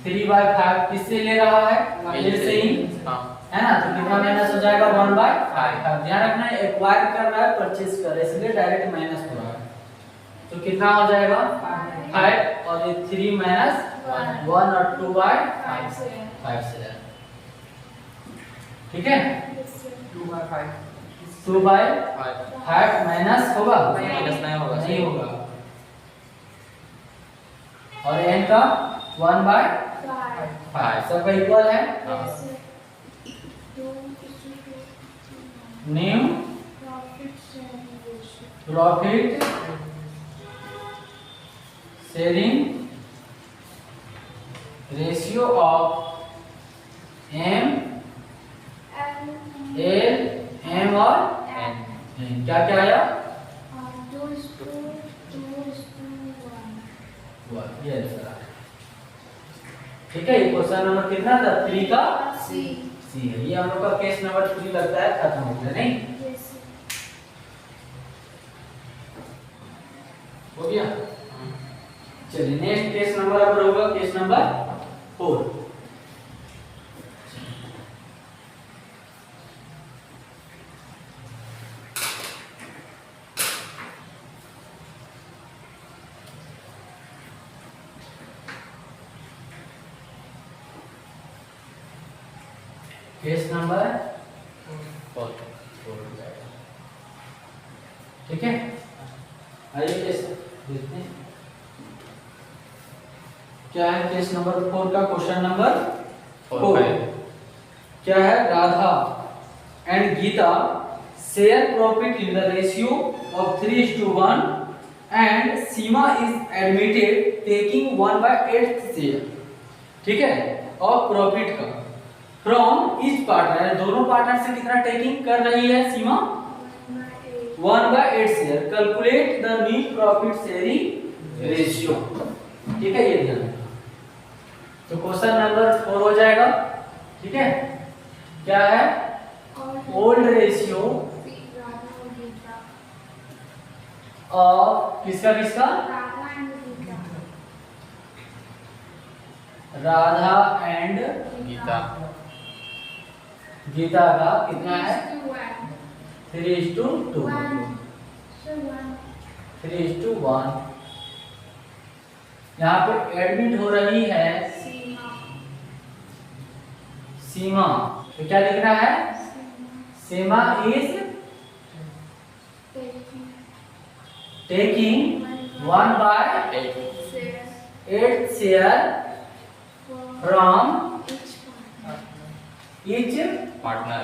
3/5। किससे ले रहा है, एल से ही है ना, तो कितना माइनस हो जाएगा, 1/5। ध्यान रखना है, एक्वायर कर रहा है, परचेज कर रहा है, इसलिए डायरेक्ट माइनस हो रहा है। तो कितना हो जाएगा, 5, और ये 3 माइनस 1 और 2/5 से। ठीक है, 2/5 माइनस होगा, नहीं होगा। और एन का 1/5 सबका इक्वल है। New profit sharing ratio of M, L, M और एन। क्या क्या आया, 1। ये आंसर आ। ठीक है, ये क्वेश्चन नंबर कितना था, 3 का सी है। ये हम लोग का केस नंबर 3 लगता है खत्म हो गया, नहीं हो गया। चलिए नेक्स्ट केस नंबर अब होगा केस नंबर 4। Case number 4। ठीक है, आइए केस देखते हैं क्या है। केस नंबर 4 का क्वेश्चन नंबर 4 क्या है, Radha and Gita share profit in the ratio of 3:1 and Sima is admitted taking 1/8 share. ठीक है, ऑफ प्रॉफिट का फ्रॉम ईच पार्टनर, दोनों पार्टनर से कितना टेकिंग कर रही है Sima, 1/8 share. Calculate the new profit sharing ratio. ठीक है, ये ध्यान रखना। तो क्वेश्चन नंबर 4 हो जाएगा। ठीक है, क्या है, ओल्ड रेशियो ऑफ किसका किसका, राधा एंड गीता गीता का कितना है 3:2 3:1। यहाँ पे एडमिट हो रही है सीमा, तो क्या लिखना है Seema is taking 1/8 share from each partner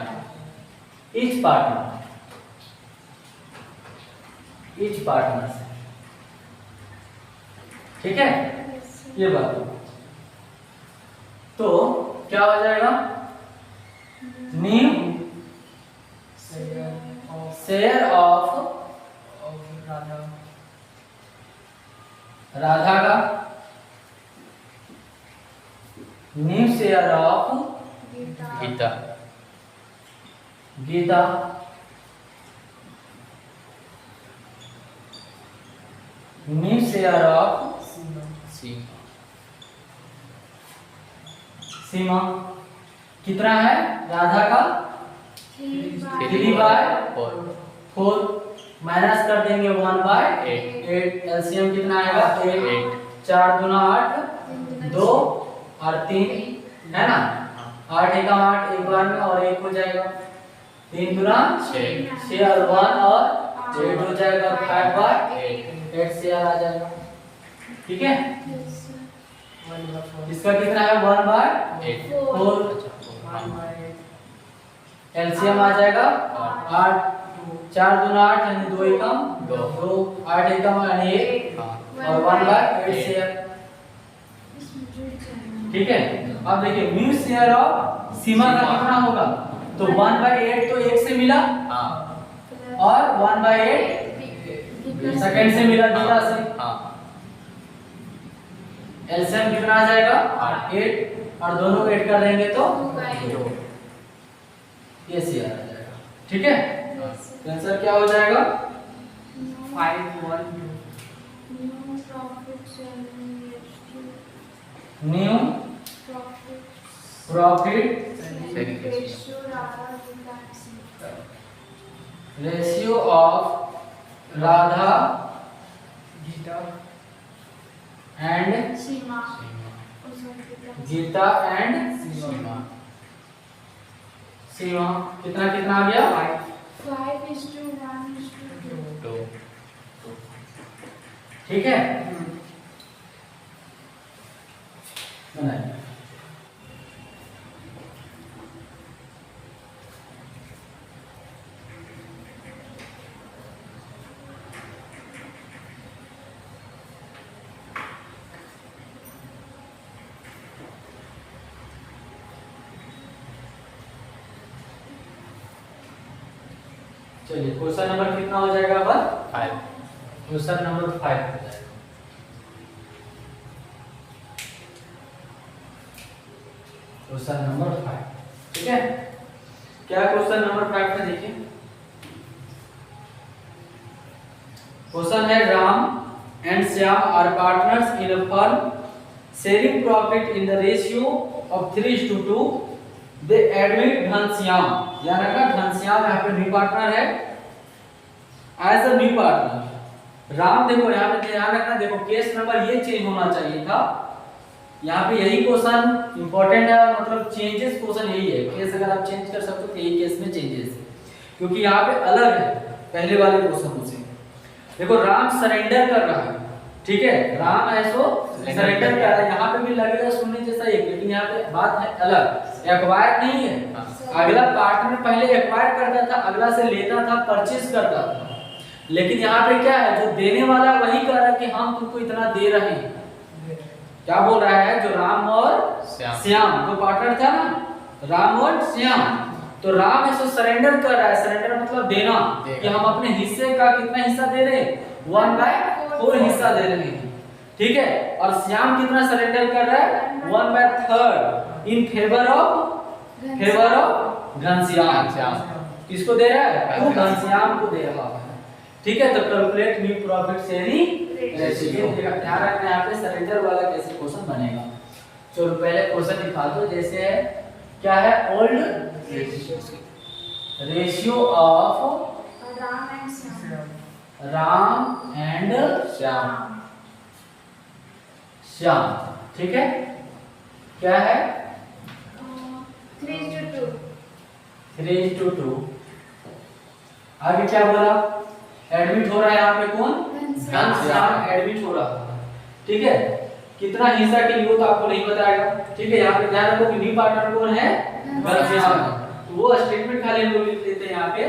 partner से, ठीक है ये बात। तो क्या हो जाएगा न्यू शेयर ऑफ राधा का new share of Geeta Geeta new share of Seema कितना है राधा का 3/4 माइनस कर देंगे 1/8 एलसीएम कितना आएगा 8 4 दूना 8 2 और 3 है ना 8 एकम 8 एक बार में और 1 हो जाएगा 3 दूना 6 और 1 और 8 हो जाएगा 5/8 शेयर आ जाएगा, ठीक है। इसका कितना है 1/4 एलसीएम आ जाएगा 8 4 दूना 8 यानी 2 एकम 2 8 एकम यानी 1 और 1/8 शेयर, ठीक है। अब देखिए म्यू शेयर ऑफ सीमा का कितना होगा तो 1/8 तो 1 से मिला और 1/8 सेकंड से मिला गीता से, एलसीएम कितना आ जाएगा 8 और दोनों ऐड कर देंगे तो 2 ये शेयर आ जाएगा, ठीक है। तो आंसर क्या हो जाएगा 512 new profit ratio of Radha and Geeta and Seema कितना कितना आ गया 5:1:2 ठीक है। बनाइए चलिए क्वेश्चन नंबर कितना हो जाएगा अब 5 क्वेश्चन नंबर 5 हो जाएगा। क्वेश्चन नंबर 5 ठीक है। क्या क्वेश्चन नंबर 5 में देखिए क्वेश्चन है Ram and Shyam are partners in a firm sharing profit in the ratio of 3:2 they admit Ghanshyam यानी रखना घनश्याम यहाँ पे न्यू पार्टनर है as a new partner. Ram देखो यहाँ पे ध्यान रखना देखो केस नंबर ये चेंज होना चाहिए था यहाँ पे यही क्वेश्चन इंपॉर्टेंट है मतलब चेंजेस क्वेश्चन यही है केस अगर आप चेंज कर सकते हो तो यही केस में चेंजेस क्योंकि यहाँ पे अलग है पहले वाले क्वेश्चन से। देखो राम सरेंडर कर रहा है ठीक है राम ऐसो सरेंडर कर रहा है यहाँ पे भी लगेगा सुनने जैसा एक लेकिन यहाँ पे बात है अलग एक्वायर नहीं है। अगला पार्टनर पहले एक्वायर करता था अगला से लेता था परचेज करता था लेकिन यहाँ पे क्या है जो देने वाला वही कह रहा है कि हम तुमको इतना दे रहे हैं। क्या बोल रहा है जो राम और श्याम दो पार्टनर था ना राम और श्याम तो राम ऐसे सरेंडर कर रहा है सरेंडर मतलब देना कि हम अपने हिस्से का कितना हिस्सा दे रहे हैं 1/4 हिस्सा दे रहे हैं ठीक है। और श्याम कितना सरेंडर कर रहा है 1/3 इन फेवर ऑफ घनश्याम किसको दे रहा है वो घनश्याम को दे रहा है ठीक है। तो calculate new profit sharing ratio ध्यान रखना यहाँ पे सरेंडर वाला कैसे क्वेश्चन बनेगा। चलो पहले क्वेश्चन दिखा दो, जैसे है क्या है, old ratio of Ram and Shyam, ठीक है, क्या है 3:2। आगे क्या बोला, एडमिट हो रहा है यहाँ पे कौन, घनश्याम एडमिट हो रहा है, ठीक है। कितना हिस्सा के लिए तो आपको नहीं बताएगा, ठीक है। यहाँ पे ध्यान रखो कि न्यू पार्टनर कौन है, घनश्याम। तो वो स्टेटमेंट खाली हम लोग लिख देते हैं यहाँ पे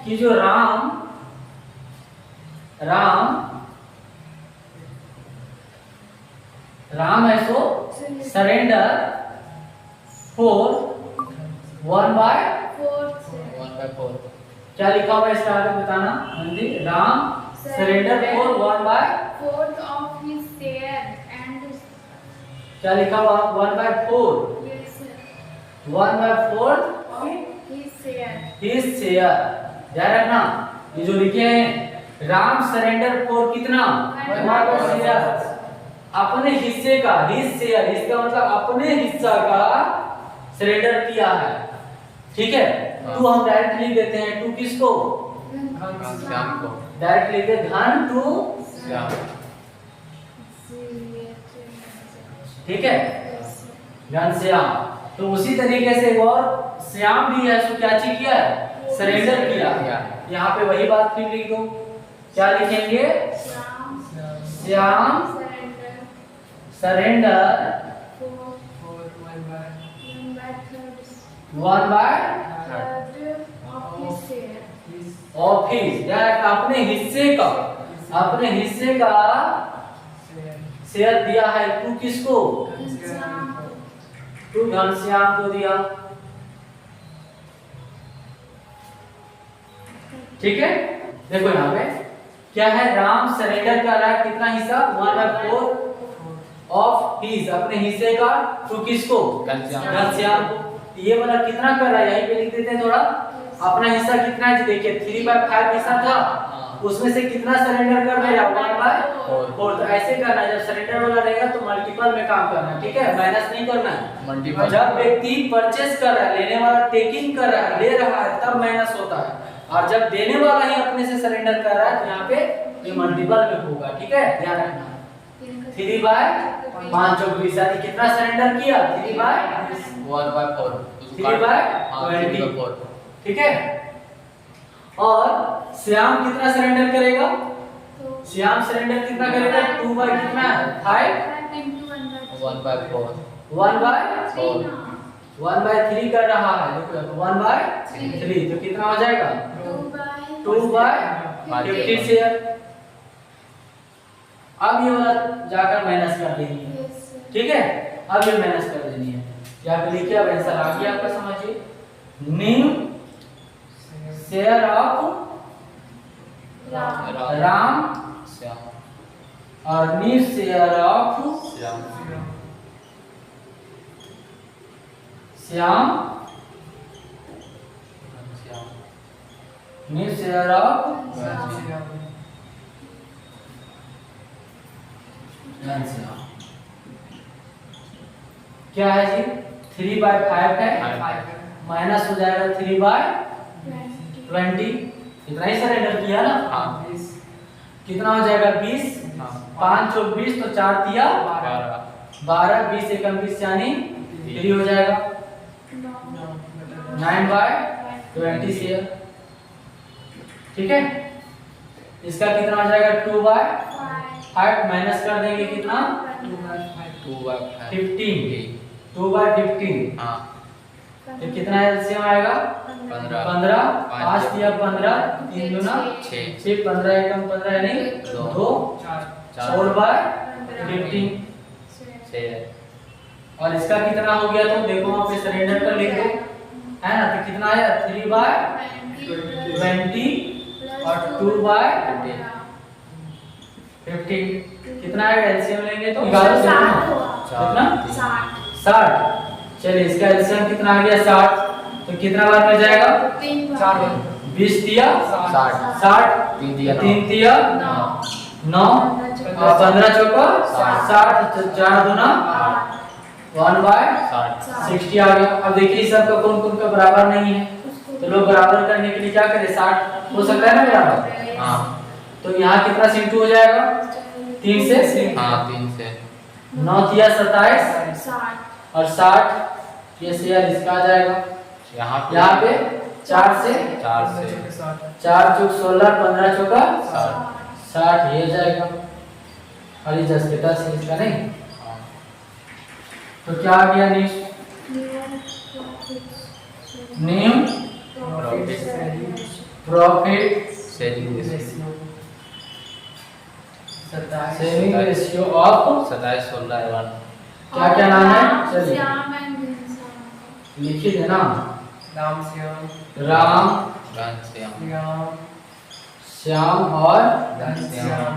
कि जो राम है सो सरेंडर फॉर 1/4। क्या लिखा हुआ है इसका आगे बताना, Hindi, Ram surrender for 1/4 of his share and क्या लिखा हुआ 1/4 yes, 1/4 of his share. His share. ध्यान रखना ये जो लिखे हैं राम सरेंडर फॉर कितना 1/4 अपने हिस्से का, हिज शेयर, इसका मतलब अपने हिस्सा का सरेंडर किया है, ठीक है। टू हम डायरेक्ट लिख देते हैं, टू किसको, घनश्याम को, डायरेक्ट लिख दे धन टू श्याम, ठीक है, घनश्याम। तो उसी तरीके से और श्याम भी है, सो क्या चीज किया है, सरेंडर किया। यहाँ पे वही बात फिर लिख दो, क्या लिखेंगे, श्याम सरेंडर 1/3 ऑफ हिज, अपने हिस्से का शेयर दिया है, टू किसको, टू घनश्याम को दिया, ठीक है। देखो यहाँ पे क्या है, राम सरेंडर कर रहा है कितना हिस्सा 1/4 ऑफ हिज, अपने हिस्से का, टू किसको, घनश्याम को। ये वाला कितना कर रहा है, यहीं पे लिख देते हैं थोड़ा, अपना हिस्सा कितना है, देखिए 3/5 हिस्सा था, उसमें से कितना सरेंडर कर रहा है 1/4। तो ऐसे करना है, जब सरेंडर वाला रहेगा तो मल्टीपल में काम करना है, ठीक है, माइनस नहीं करना है। जब व्यक्ति परचेस कर रहा है, लेने वाला टेकिंग कर रहा है, ले रहा है, तब माइनस होता है, और जब देने वाला ही अपने से सरेंडर कर रहा है तो यहाँ पे ये मल्टीपल में होगा, ठीक है, ध्यान रखना। 3/5 24 यानी कितना सरेंडर किया, 3/4, ठीक है। और श्याम कितना सरेंडर करेगा, श्याम सरेंडर कितना करेगा, 2/5 1/3 कर रहा है, देखो 1/3 तो कितना हो जाएगा 2/50 शेयर। अब ये वाला जाकर माइनस कर देनी है, ठीक है, अब ये माइनस कर देनी है, यहाँ पे लिखिए, अब आंसर आ गया आपका, समझिए, न्यू शेयर ऑफ राम और new share of Shyam, new share of Ghanshyam. क्या है जी, 3/5 है, माइनस हो जाएगा 3/20, इतना ही सरेंडर किया ना, कितना हो जाएगा 20, 5 24 तो 4 दिया 12, 20 एकम 20 यानी 3 हो जाएगा 9/20 शेयर, ठीक है। इसका कितना हो जाएगा 2/5 माइनस कर देंगे कितना 2/15 तो कितना एलसीएम आएगा 15, 5 दिया 15, 3 दूना 6, 15 एकम 15 यानी 2, 4/15 और इसका कितना हो गया, तो देखो वहाँ पे सरेंडर कर लिख दो, है ना, तो कितना आया 3/20 और 2/15 कितना आएगा, एलसीएम लेंगे तो 11 कितना 60। चलिए इसका एलसीएम कितना आ गया 60, तो कितना बार में जाएगा 20 दिया 60, 3 दिया 9 और 15 चौका 60, 4 दूना 1/60 आ गया। अब देखिए सबका कौन कौन का बराबर नहीं है, तो लोग बराबर करने के लिए क्या करें, 60 हो सकता है ना बराबर। हाँ तो यहाँ कितना से इंटू हो जाएगा, 3 से। हाँ 3 से 9 तिया 27 60 और 60 ये से यार इसका आ जाएगा यहाँ यहाँ पे 4 से 4 से 4 चौक 16 15 चौका 60 60 ये जाएगा, खाली 10 के 10 है इसका नहीं। हाँ तो क्या आ गया next, new profit saving ratio of 27 16 1 क्या क्या नाम है, चलिए श्याम एंड घनश्याम। लिखिए देना, राम श्याम राम घनश्याम श्याम और घनश्याम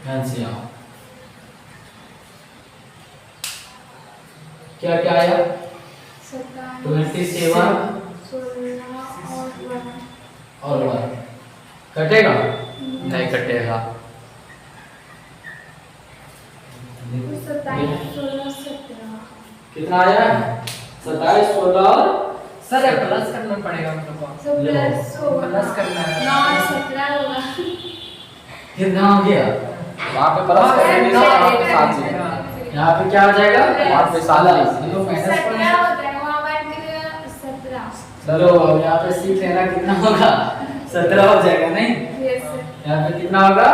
घनश्याम। क्या क्या आया, 27 16 और 1 कटेगा, नहीं कटेगा। 27 16 17 कितना आया, 27 16 और सर ये प्लस करना पड़ेगा हम लोग को। so प्लस प्लस करना है। 9 17 होगा। कितना हो गया, वहाँ पे प्लस करेंगे ना आप साथ में, यहाँ पे क्या आ जाएगा, वहाँ पे 40 देखो माइनस 17 होता है वहाँ पर 17 चलो अब यहाँ पे सीख लेना कितना होगा, 17 हो जाएगा नहीं, यस यहाँ पे कितना होगा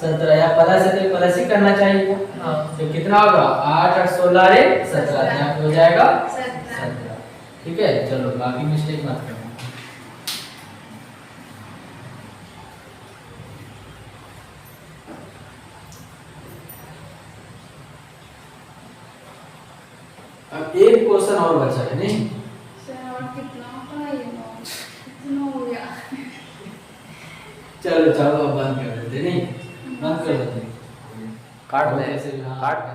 17, यहाँ प्लस है तो प्लस ही करना चाहिए। हाँ तो कितना होगा 8 और 16 रे 17, यहाँ पे हो जाएगा 17 17। ठीक है चलो बाकी मिस्टेक मत करना। अब एक क्वेश्चन और बचा है नहीं, सर और कितना होगा ये 9 कितना हो गया। चलो चलो अब बंद कर देते नहीं, बंद कर देते काट दे ऐसे भी, हाँ। काट दे।